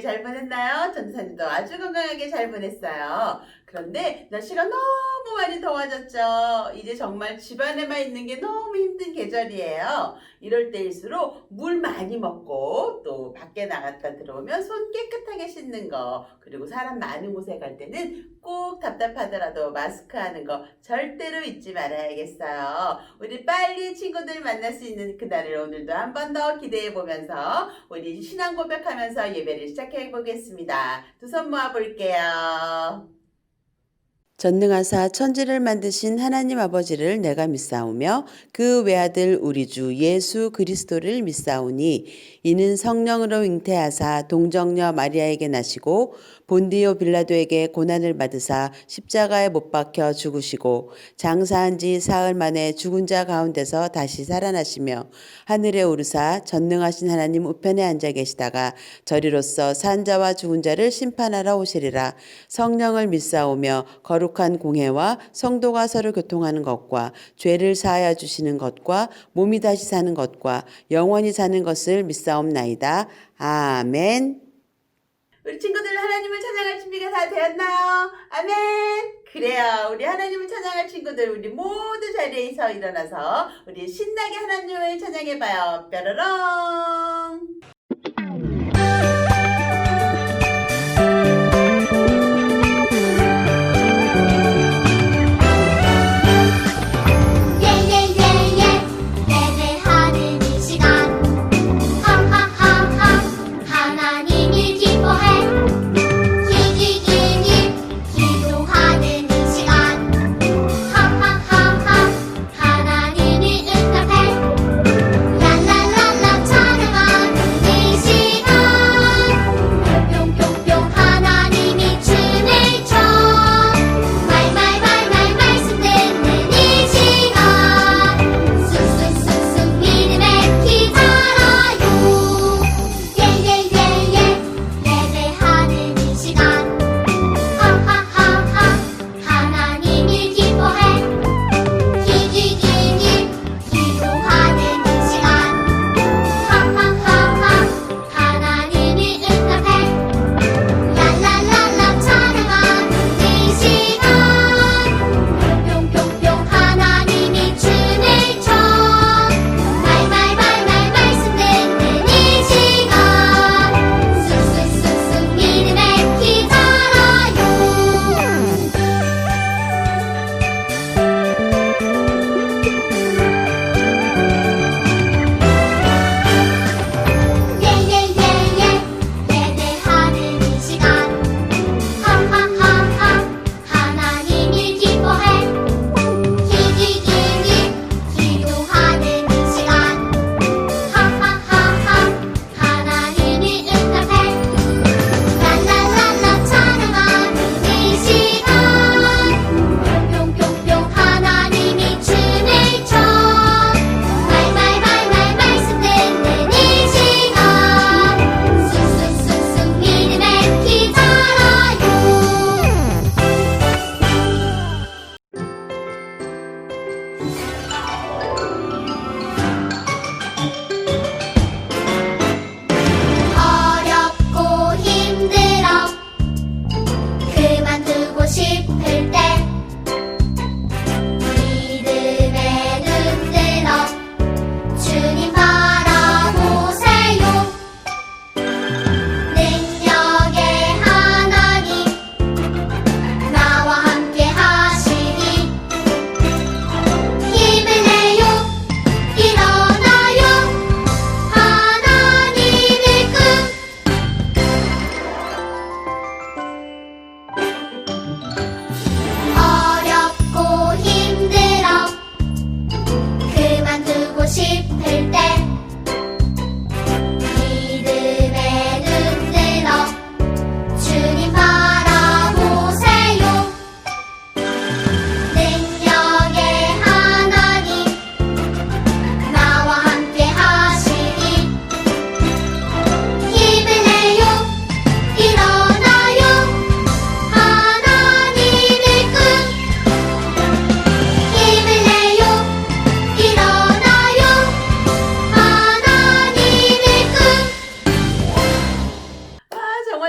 잘 보냈나요? 전도사님도 아주 건강하게 잘 보냈어요. 그런데 날씨가 너무 많이 더워졌죠. 이제 정말 집안에만 있는 게 너무 힘든 계절이에요. 이럴 때일수록 물 많이 먹고 또 밖에 나갔다 들어오면 손 깨끗하게 씻는 거, 그리고 사람 많은 곳에 갈 때는 꼭 답답하더라도 마스크 하는 거 절대로 잊지 말아야겠어요. 우리 빨리 친구들 만날 수 있는 그날을 오늘도 한 번 더 기대해 보면서 우리 신앙 고백하면서 예배를 시작해 보겠습니다. 두 손 모아 볼게요. 전능하사 천지를 만드신 하나님 아버지를 내가 믿사오며 그 외아들 우리 주 예수 그리스도를 믿사오니 이는 성령으로 잉태하사 동정녀 마리아에게 나시고 본디오 빌라도에게 고난을 받으사 십자가에 못 박혀 죽으시고 장사한 지 사흘 만에 죽은 자 가운데서 다시 살아나시며 하늘에 오르사 전능하신 하나님 우편에 앉아 계시다가 저리로서 산 자와 죽은 자를 심판하러 오시리라. 성령을 믿사오며 거룩한 공회와 성도가 서로 교통하는 것과 죄를 사하여 주시는 것과 몸이 다시 사는 것과 영원히 사는 것을 믿사옵나이다. 아멘. 우리 친구들 하나님을 찬양할 준비가 다 되었나요? 아멘. 그래요. 우리 하나님을 찬양할 친구들 우리 모두 자리에서 일어나서 우리 신나게 하나님을 찬양해봐요. 뾰로롱. 하나님을 응답해 랄랄랄라 찬양하는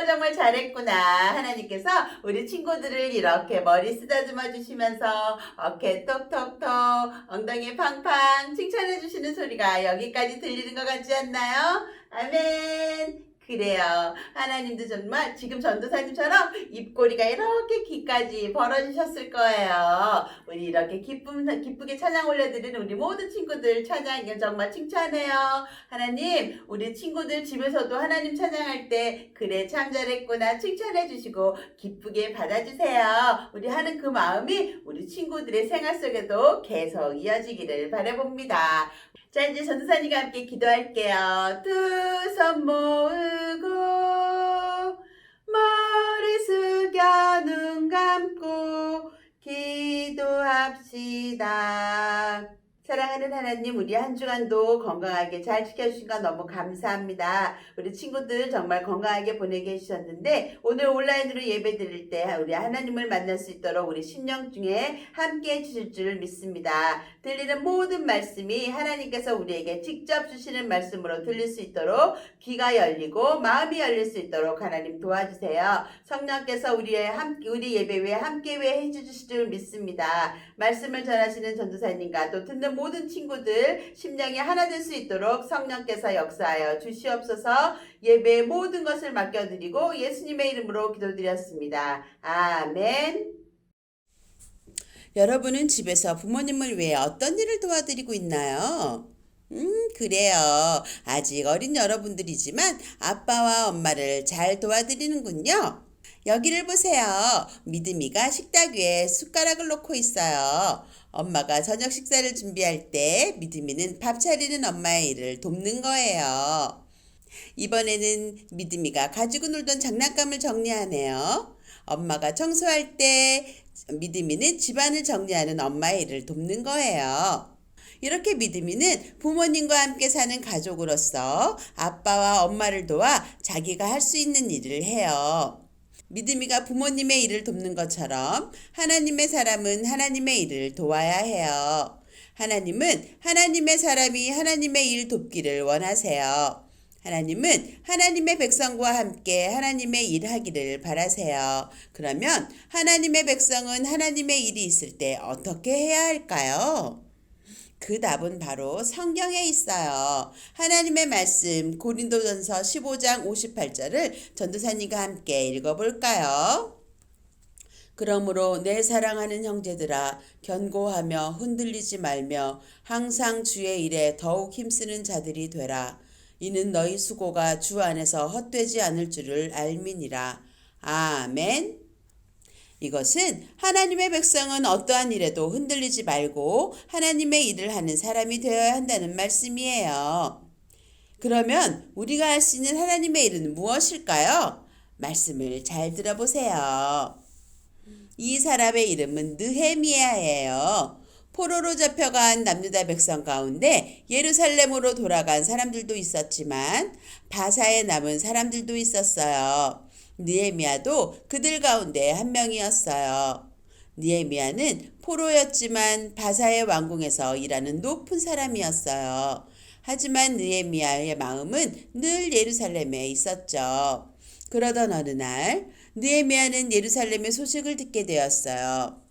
정말 잘했구나. 하나님께서 우리 친구들을 이렇게 머리 쓰다듬어 주시면서 어깨 톡톡톡, 엉덩이 팡팡 칭찬해 주시는 소리가 여기까지 들리는 것 같지 않나요? 아멘. 그래요. 하나님도 정말 지금 전도사님처럼 입꼬리가 이렇게 귀까지 벌어지셨을 거예요. 우리 이렇게 기쁘게 찬양 올려드리는 우리 모든 친구들 찬양 정말 칭찬해요. 하나님, 우리 친구들 집에서도 하나님 찬양할 때 그래 참 잘했구나 칭찬해 주시고 기쁘게 받아주세요. 우리 하는 그 마음이 우리 친구들의 생활 속에도 계속 이어지기를 바라봅니다. 자, 이제 전도사님과 함께 기도할게요. 두 손 모으고 머리 숙여 눈 감고 기도합시다. 사랑하는 하나님, 우리 한 주간도 건강하게 잘 지켜주신 거 너무 감사합니다. 우리 친구들 정말 건강하게 보내게 해주셨는데 오늘 온라인으로 예배 드릴 때 우리 하나님을 만날 수 있도록 우리 심령 중에 함께 해주실 줄 믿습니다. 들리는 모든 말씀이 하나님께서 우리에게 직접 주시는 말씀으로 들릴 수 있도록 귀가 열리고 마음이 열릴 수 있도록 하나님 도와주세요. 성령께서 우리 예배에 함께 해주실 줄 믿습니다. 말씀을 전하시는 전도사님과 또 듣는 모든 친구들 심령이 하나 될 수 있도록 성령께서 역사하여 주시옵소서. 예배의 모든 것을 맡겨드리고 예수님의 이름으로 기도드렸습니다. 아멘. 여러분은 집에서 부모님을 위해 어떤 일을 도와드리고 있나요? 그래요. 아직 어린 여러분들이지만 아빠와 엄마를 잘 도와드리는군요. 여기를 보세요. 믿음이가 식탁 위에 숟가락을 놓고 있어요. 엄마가 저녁 식사를 준비할 때 믿음이는 밥 차리는 엄마의 일을 돕는 거예요. 이번에는 믿음이가 가지고 놀던 장난감을 정리하네요. 엄마가 청소할 때 믿음이는 집안을 정리하는 엄마의 일을 돕는 거예요. 이렇게 믿음이는 부모님과 함께 사는 가족으로서 아빠와 엄마를 도와 자기가 할 수 있는 일을 해요. 믿음이가 부모님의 일을 돕는 것처럼 하나님의 사람은 하나님의 일을 도와야 해요. 하나님은 하나님의 사람이 하나님의 일 돕기를 원하세요. 하나님은 하나님의 백성과 함께 하나님의 일 하기를 바라세요. 그러면 하나님의 백성은 하나님의 일이 있을 때 어떻게 해야 할까요? 그 답은 바로 성경에 있어요. 하나님의 말씀 고린도전서 15장 58절을 전도사님과 함께 읽어볼까요? 그러므로 내 사랑하는 형제들아 견고하며 흔들리지 말며 항상 주의 일에 더욱 힘쓰는 자들이 되라. 이는 너희 수고가 주 안에서 헛되지 않을 줄을 알미니라. 아멘. 이것은 하나님의 백성은 어떠한 일에도 흔들리지 말고 하나님의 일을 하는 사람이 되어야 한다는 말씀이에요. 그러면 우리가 할 수 있는 하나님의 일은 무엇일까요? 말씀을 잘 들어보세요. 이 사람의 이름은 느헤미야예요. 포로로 잡혀간 남유다 백성 가운데 예루살렘으로 돌아간 사람들도 있었지만 바사에 남은 사람들도 있었어요. 느헤미야도 그들 가운데 한 명이었어요. 느헤미야는 포로였지만 바사의 왕궁에서 일하는 높은 사람이었어요. 하지만 느헤미야의 마음은 늘 예루살렘에 있었죠. 그러던 어느 날 느헤미야는 예루살렘의 소식을 듣게 되었어요.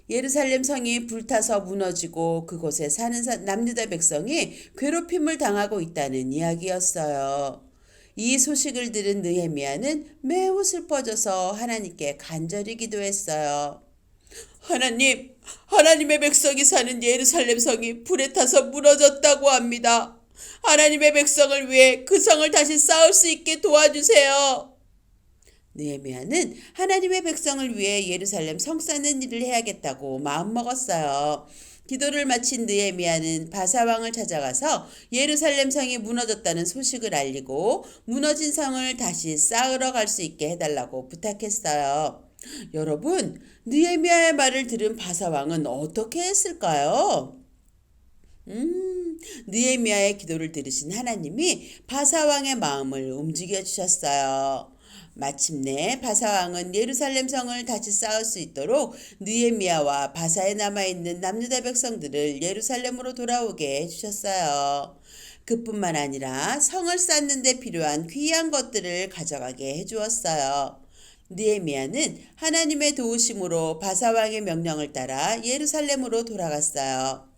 예루살렘 성이 불타서 무너지고 그곳에 사는 남유다 백성이 괴롭힘을 당하고 있다는 이야기였어요. 이 소식을 들은 느헤미야는 매우 슬퍼져서 하나님께 간절히 기도했어요. 하나님, 하나님의 백성이 사는 예루살렘 성이 불에 타서 무너졌다고 합니다. 하나님의 백성을 위해 그 성을 다시 쌓을 수 있게 도와주세요. 느헤미야는 하나님의 백성을 위해 예루살렘 성 쌓는 일을 해야겠다고 마음먹었어요. 기도를 마친 느헤미야는 바사 왕을 찾아가서 예루살렘 성이 무너졌다는 소식을 알리고 무너진 성을 다시 쌓으러 갈 수 있게 해달라고 부탁했어요. 여러분, 느헤미야의 말을 들은 바사 왕은 어떻게 했을까요? 느헤미야의 기도를 들으신 하나님이 바사 왕의 마음을 움직여 주셨어요. 마침내 바사 왕은 예루살렘 성을 다시 쌓을 수 있도록 느헤미야와 바사에 남아있는 남유다 백성들을 예루살렘으로 돌아오게 해주셨어요. 그뿐만 아니라 성을 쌓는 데 필요한 귀한 것들을 가져가게 해주었어요. 느헤미야는 하나님의 도우심으로 바사왕의 명령을 따라 예루살렘으로 돌아갔어요.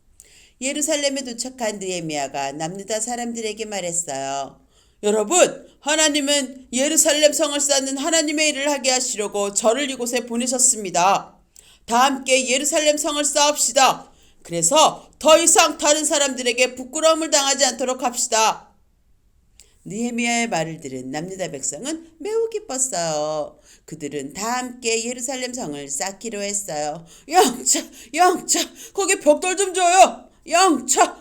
예루살렘에 도착한 느헤미야가 남유다 사람들에게 말했어요. 여러분, 하나님은 예루살렘 성을 쌓는 하나님의 일을 하게 하시려고 저를 이곳에 보내셨습니다. 다 함께 예루살렘 성을 쌓읍시다. 그래서 더 이상 다른 사람들에게 부끄러움을 당하지 않도록 합시다. 느헤미야의 말을 들은 남유다 백성은 매우 기뻤어요. 그들은 다 함께 예루살렘 성을 쌓기로 했어요. 영차, 거기 벽돌 좀 줘요. 영차,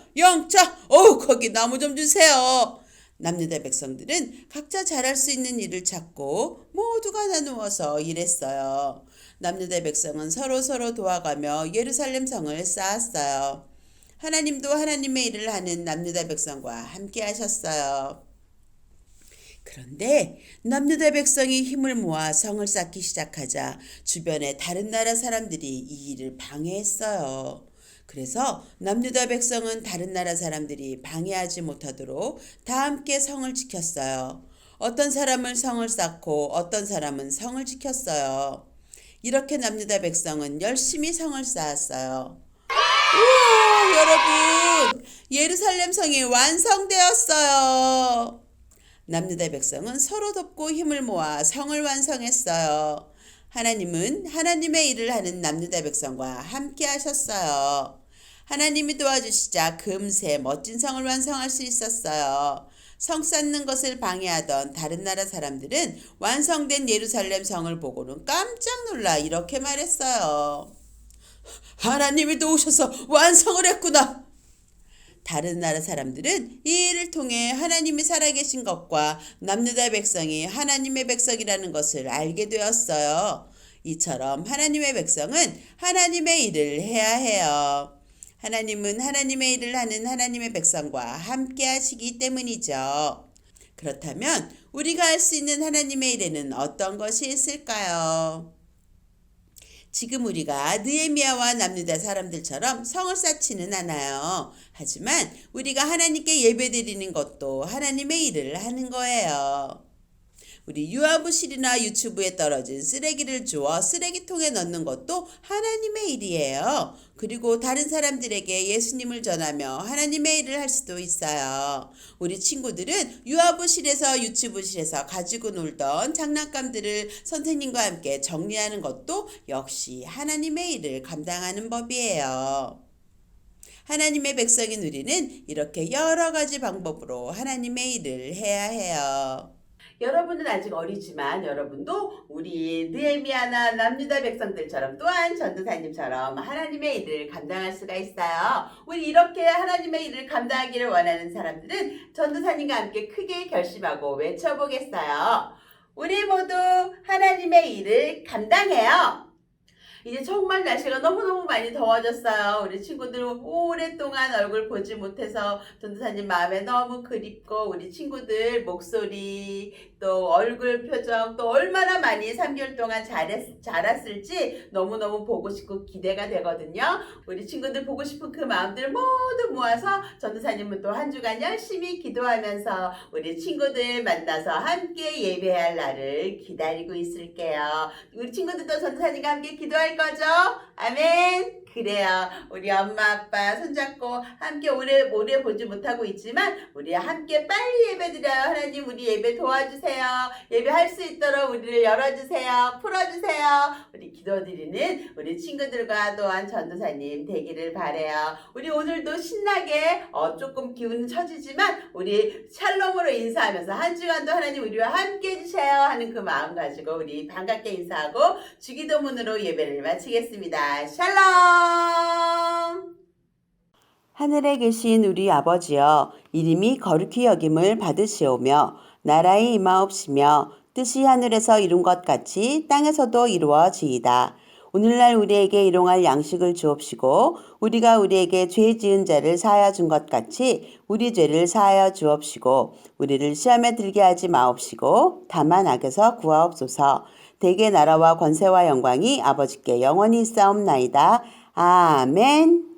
거기 나무 좀 주세요. 남유다 백성들은 각자 잘할 수 있는 일을 찾고 모두가 나누어서 일했어요. 남유다 백성은 서로 도와가며 예루살렘 성을 쌓았어요. 하나님도 하나님의 일을 하는 남유다 백성과 함께 하셨어요. 그런데 남유다 백성이 힘을 모아 성을 쌓기 시작하자 주변의 다른 나라 사람들이 이 일을 방해했어요. 그래서 남유다 백성은 다른 나라 사람들이 방해하지 못하도록 다 함께 성을 지켰어요. 어떤 사람은 성을 쌓고 어떤 사람은 성을 지켰어요. 이렇게 남유다 백성은 열심히 성을 쌓았어요. 우와, 여러분! 예루살렘 성이 완성되었어요. 남유다 백성은 서로 돕고 힘을 모아 성을 완성했어요. 하나님은 하나님의 일을 하는 남유다 백성과 함께 하셨어요. 하나님이 도와주시자 금세 멋진 성을 완성할 수 있었어요. 성 쌓는 것을 방해하던 다른 나라 사람들은 완성된 예루살렘 성을 보고는 깜짝 놀라 이렇게 말했어요. 하나님이 도우셔서 완성을 했구나. 다른 나라 사람들은 이 일을 통해 하나님이 살아계신 것과 남유다 백성이 하나님의 백성이라는 것을 알게 되었어요. 이처럼 하나님의 백성은 하나님의 일을 해야 해요. 하나님은 하나님의 일을 하는 하나님의 백성과 함께 하시기 때문이죠. 그렇다면 우리가 할 수 있는 하나님의 일에는 어떤 것이 있을까요? 지금 우리가 느헤미야와 남유다 사람들처럼 성을 쌓지는 않아요. 하지만 우리가 하나님께 예배드리는 것도 하나님의 일을 하는 거예요. 우리 유아부실이나 유튜브에 떨어진 쓰레기를 주워 쓰레기통에 넣는 것도 하나님의 일이에요. 그리고 다른 사람들에게 예수님을 전하며 하나님의 일을 할 수도 있어요. 우리 친구들은 유아부실에서 유치부실에서 가지고 놀던 장난감들을 선생님과 함께 정리하는 것도 역시 하나님의 일을 감당하는 법이에요. 하나님의 백성인 우리는 이렇게 여러 가지 방법으로 하나님의 일을 해야 해요. 여러분은 아직 어리지만 여러분도 우리 느헤미야나 남유다 백성들처럼 또한 전도사님처럼 하나님의 일을 감당할 수가 있어요. 우리 이렇게 하나님의 일을 감당하기를 원하는 사람들은 전도사님과 함께 크게 결심하고 외쳐보겠어요. 우리 모두 하나님의 일을 감당해요. 이제 정말 날씨가 너무너무 많이 더워졌어요. 우리 친구들 오랫동안 얼굴 보지 못해서 전도사님 마음에 너무 그립고 우리 친구들 목소리 또 얼굴 표정 또 얼마나 많이 3개월 동안 자랐을지 너무너무 보고 싶고 기대가 되거든요. 우리 친구들 보고 싶은 그 마음들 모두 모아서 전도사님은 또 한 주간 열심히 기도하면서 우리 친구들 만나서 함께 예배할 날을 기다리고 있을게요. 우리 친구들도 전도사님과 함께 기도할 거죠? 아멘. 그래요. 우리 엄마 아빠 손잡고 함께 오래 보지 못하고 있지만 우리 함께 빨리 예배드려요. 하나님 우리 예배 도와주세요. 예배할 수 있도록 우리를 열어주세요. 풀어주세요. 우리 기도드리는 우리 친구들과 또한 전도사님 되기를 바라요. 우리 오늘도 신나게 조금 기운은 처지지만 우리 샬롬으로 인사하면서 한 주간도 하나님 우리와 함께 해주세요 하는 그 마음 가지고 우리 반갑게 인사하고 주기도문으로 예배를 마치겠습니다. 샬롬. 하늘에 계신 우리 아버지여, 이름이 거룩히 여김을 받으시오며 나라의 임하옵시며 뜻이 하늘에서 이룬 것 같이 땅에서도 이루어지이다. 오늘날 우리에게 일용할 양식을 주옵시고 우리가 우리에게 죄 지은 자를 사하여 준 것 같이 우리 죄를 사하여 주옵시고 우리를 시험에 들게 하지 마옵시고 다만 악에서 구하옵소서. 대개 나라와 권세와 영광이 아버지께 영원히 있사옵나이다. 아멘.